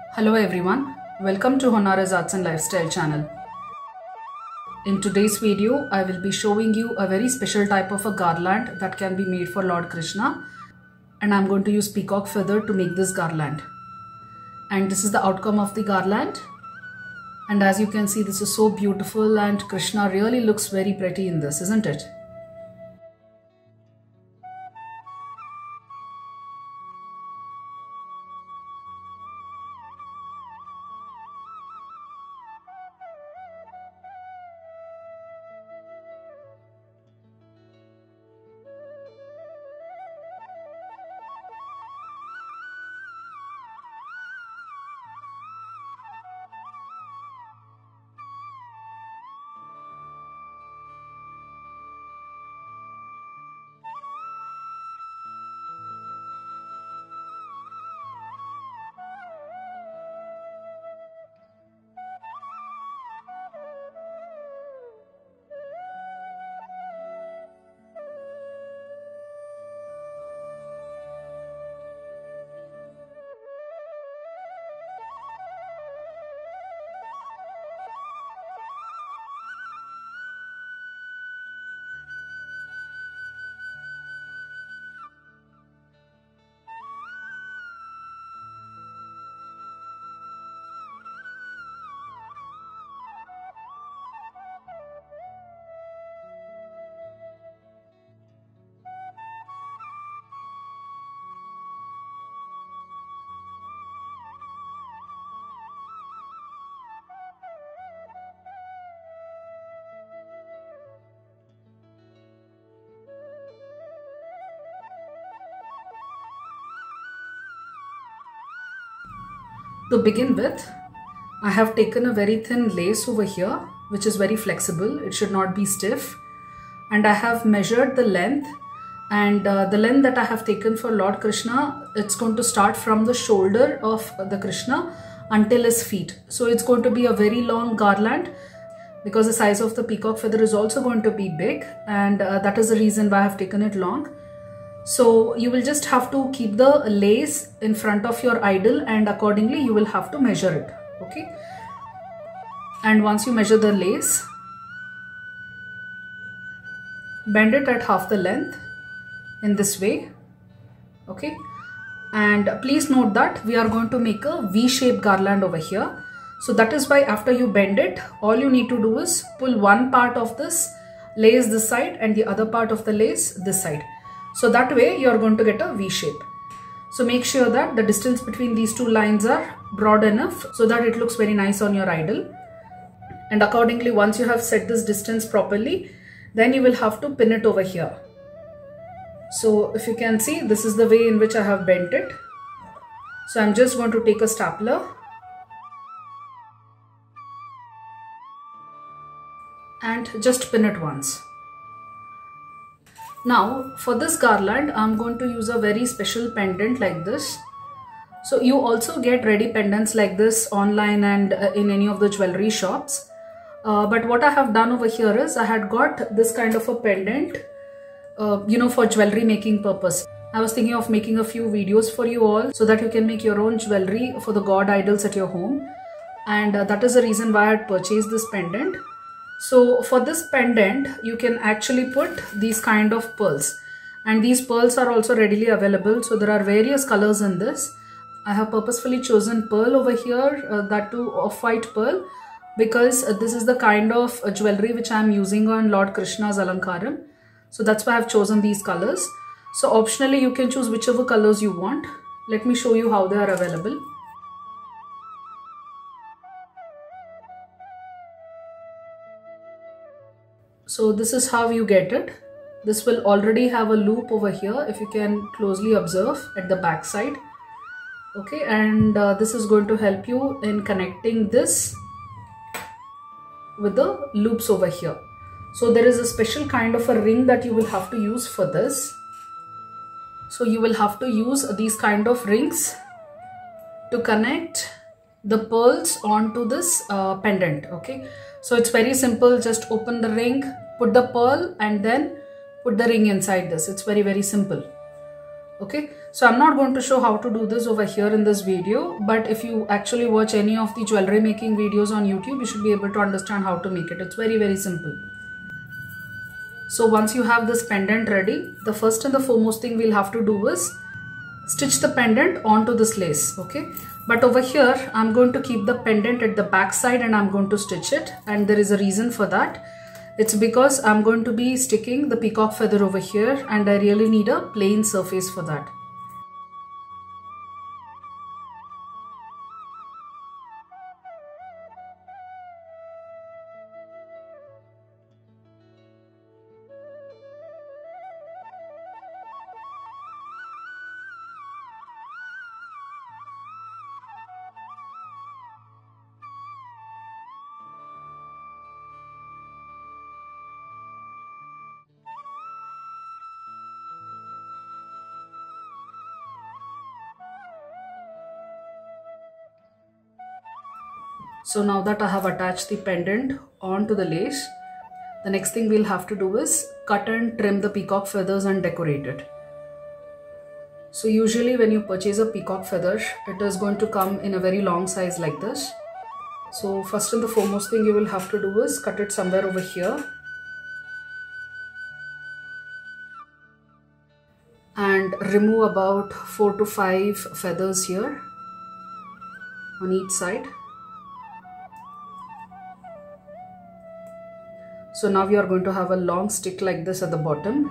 Hello everyone, welcome to Honara's Arts and Lifestyle channel. In today's video, I will be showing you a very special type of a garland that can be made for Lord Krishna, and I'm going to use peacock feather to make this garland. And this is the outcome of the garland, and as you can see, this is so beautiful and Krishna really looks very pretty in this, isn't it? To begin with, I have taken a very thin lace over here, which is very flexible. It should not be stiff. And I have measured the length, and the length that I have taken for Lord Krishna, it's going to start from the shoulder of the Krishna until his feet. So it's going to be a very long garland because the size of the peacock feather is also going to be big, and that is the reason why I have taken it long. So you will just have to keep the lace in front of your idol, and accordingly you will have to measure it. Okay. And once you measure the lace, bend it at half the length in this way. Okay. And please note that we are going to make a V-shaped garland over here. So that is why after you bend it, all you need to do is pull one part of this lace this side and the other part of the lace this side. So that way you are going to get a V shape. So make sure that the distance between these two lines are broad enough so that it looks very nice on your idol. And accordingly, once you have set this distance properly, then you will have to pin it over here. So if you can see, this is the way in which I have bent it. So I'm just going to take a stapler and just pin it once. Now for this garland, I'm going to use a very special pendant like this. So you also get ready pendants like this online and in any of the jewelry shops. But what I have done over here is I had got this kind of a pendant, for jewelry making purpose. I was thinking of making a few videos for you all so that you can make your own jewelry for the god idols at your home. And that is the reason why I had purchased this pendant. So for this pendant, you can actually put these kind of pearls, and these pearls are also readily available. So there are various colors in this. I have purposefully chosen pearl over here, that too off-white pearl, because this is the kind of jewelry which I am using on Lord Krishna's Alankaram. So that's why I have chosen these colors. So optionally you can choose whichever colors you want. Let me show you how they are available. So this is how you get it. This will already have a loop over here, if you can closely observe at the back side. Okay, and this is going to help you in connecting this with the loops over here. So there is a special kind of a ring that you will have to use for this. So you will have to use these kind of rings to connect the pearls onto this pendant. Okay, so it's very simple. Just open the ring, put the pearl, and then put the ring inside this. It's very simple. Okay, So I'm not going to show how to do this over here in this video, but if you actually watch any of the jewelry making videos on YouTube, you should be able to understand how to make it. It's very, very simple. So once you have this pendant ready, the first and the foremost thing we'll have to do is stitch the pendant onto this lace, okay? But over here, I'm going to keep the pendant at the back side and I'm going to stitch it. And there is a reason for that. It's because I'm going to be sticking the peacock feather over here and I really need a plain surface for that. So now that I have attached the pendant onto the lace, the next thing we'll have to do is cut and trim the peacock feathers and decorate it. So usually when you purchase a peacock feather, it is going to come in a very long size like this. So first and the foremost thing you will have to do is cut it somewhere over here. And remove about 4 to 5 feathers here on each side. So now we are going to have a long stick like this at the bottom.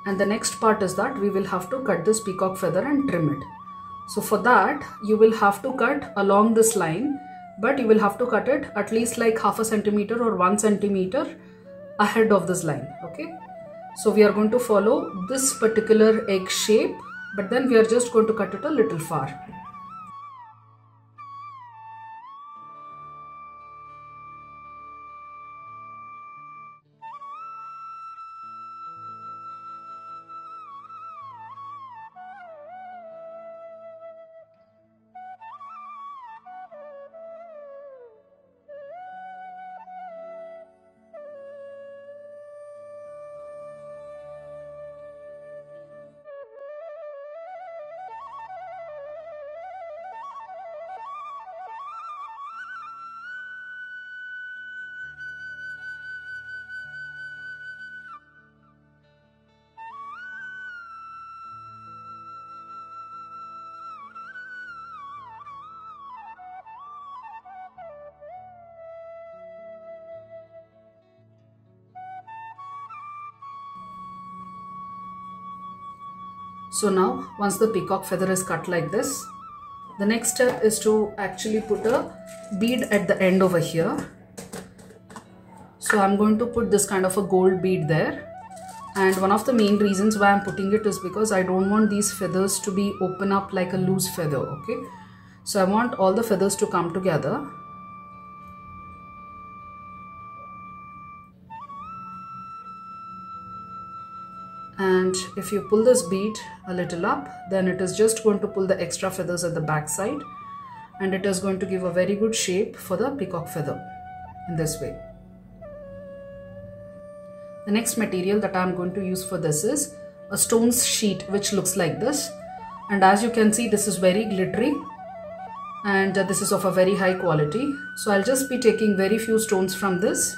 And the next part is that we will have to cut this peacock feather and trim it. So for that, you will have to cut along this line, but you will have to cut it at least like half a centimeter or 1 centimeter ahead of this line, okay? So we are going to follow this particular egg shape, but then we are just going to cut it a little far. So now once the peacock feather is cut like this, the next step is to actually put a bead at the end over here. So I'm going to put this kind of a gold bead there. And one of the main reasons why I'm putting it is because I don't want these feathers to be open up like a loose feather, okay? So I want all the feathers to come together. And if you pull this bead a little up, then it is just going to pull the extra feathers at the back side, and it is going to give a very good shape for the peacock feather in this way. The next material that I am going to use for this is a stones sheet which looks like this, and as you can see, this is very glittery and this is of a very high quality. So I'll just be taking very few stones from this,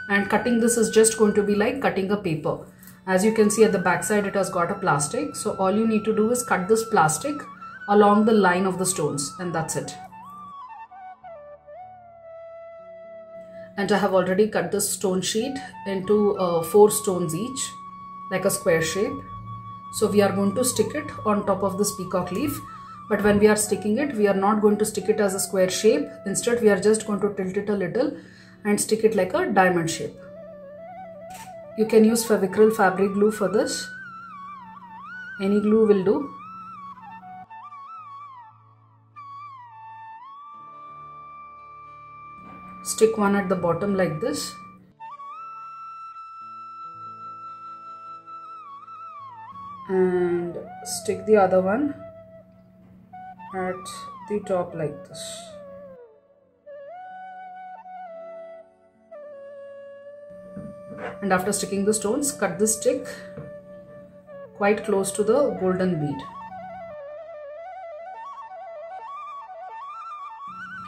and cutting this is just going to be like cutting a paper. As you can see at the back side, it has got a plastic. So all you need to do is cut this plastic along the line of the stones, and that's it. And I have already cut this stone sheet into 4 stones each, like a square shape. So we are going to stick it on top of this peacock leaf. But when we are sticking it, we are not going to stick it as a square shape. Instead, we are just going to tilt it a little and stick it like a diamond shape. You can use Fevicryl fabric glue for this. Any glue will do. Stick one at the bottom like this. And stick the other one at the top like this. And after sticking the stones, cut the stick quite close to the golden bead.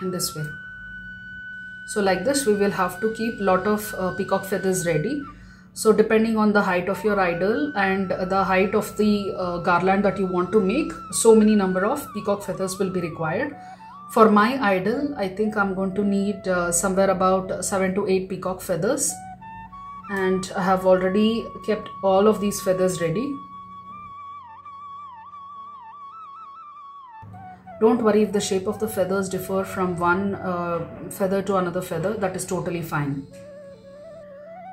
In this way. So like this we will have to keep lot of peacock feathers ready. So depending on the height of your idol and the height of the garland that you want to make, so many number of peacock feathers will be required. For my idol, I think I'm going to need somewhere about 7 to 8 peacock feathers, and I have already kept all of these feathers ready. Don't worry if the shape of the feathers differ from one feather to another feather, that is totally fine.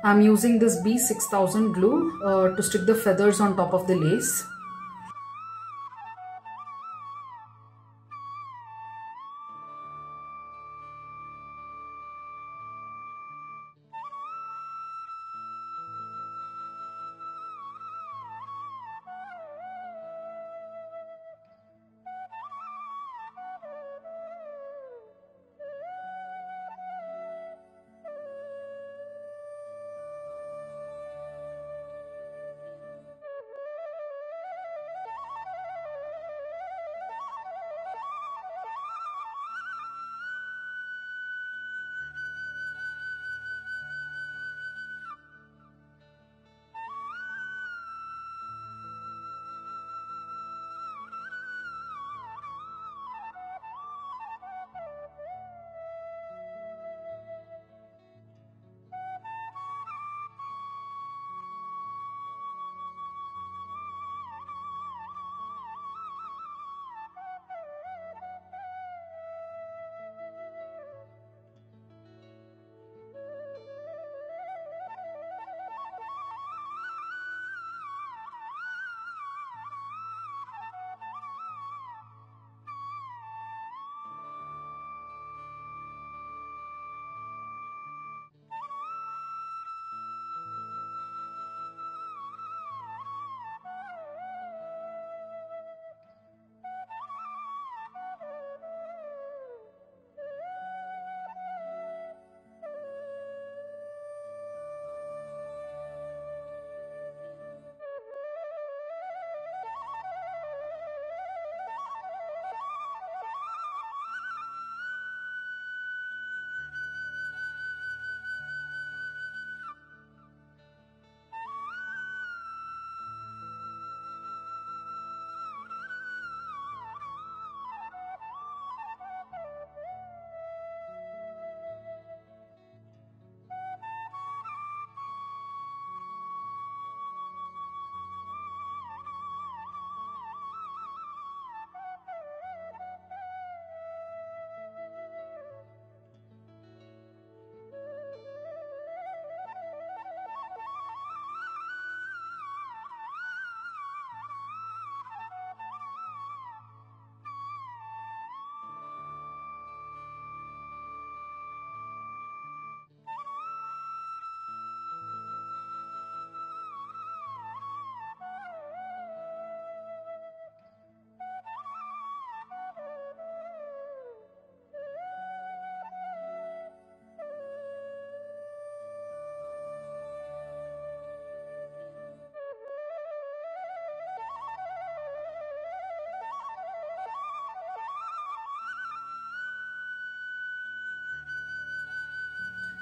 I'm using this B6000 glue to stick the feathers on top of the lace.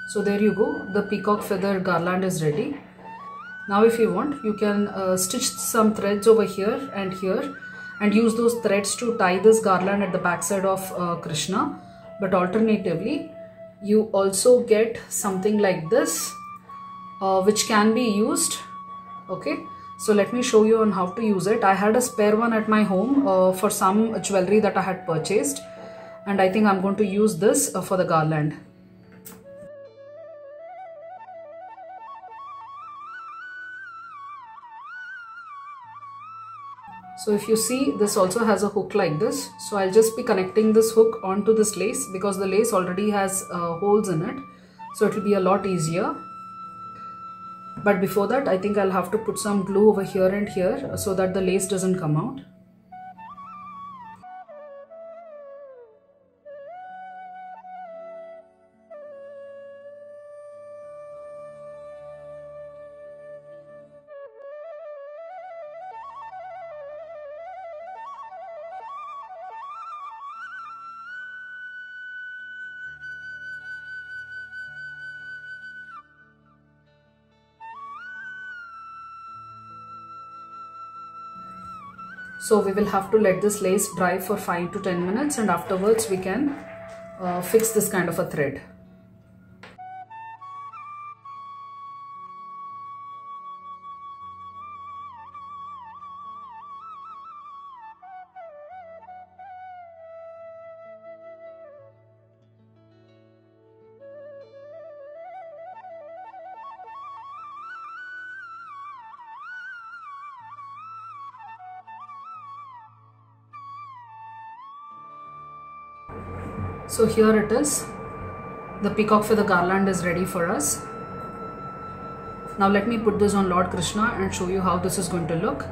So there you go, the peacock feather garland is ready. Now if you want, you can stitch some threads over here and use those threads to tie this garland at the back side of Krishna. But alternatively, you also get something like this which can be used. Okay, so let me show you on how to use it. I had a spare one at my home for some jewelry that I had purchased, and I think I'm going to use this for the garland. So if you see, this also has a hook like this. So I'll just be connecting this hook onto this lace because the lace already has holes in it. So it will be a lot easier. But before that, I think I'll have to put some glue over here and here so that the lace doesn't come out. So we will have to let this lace dry for 5 to 10 minutes, and afterwards we can fix this kind of a thread. So here it is. The peacock for the garland is ready for us. Now let me put this on Lord Krishna and show you how this is going to look.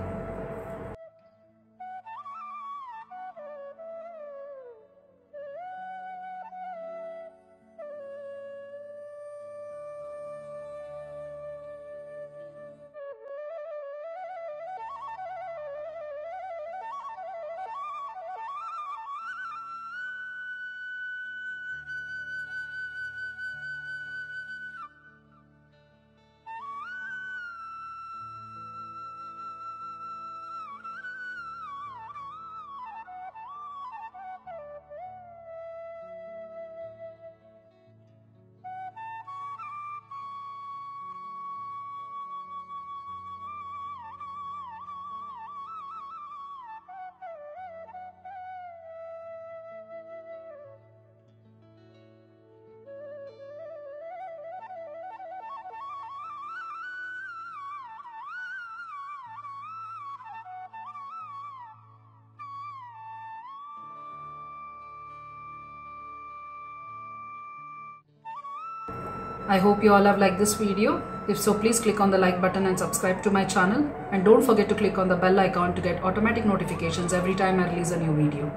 I hope you all have liked this video. If so, please click on the like button and subscribe to my channel. And don't forget to click on the bell icon to get automatic notifications every time I release a new video.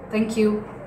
Thank you.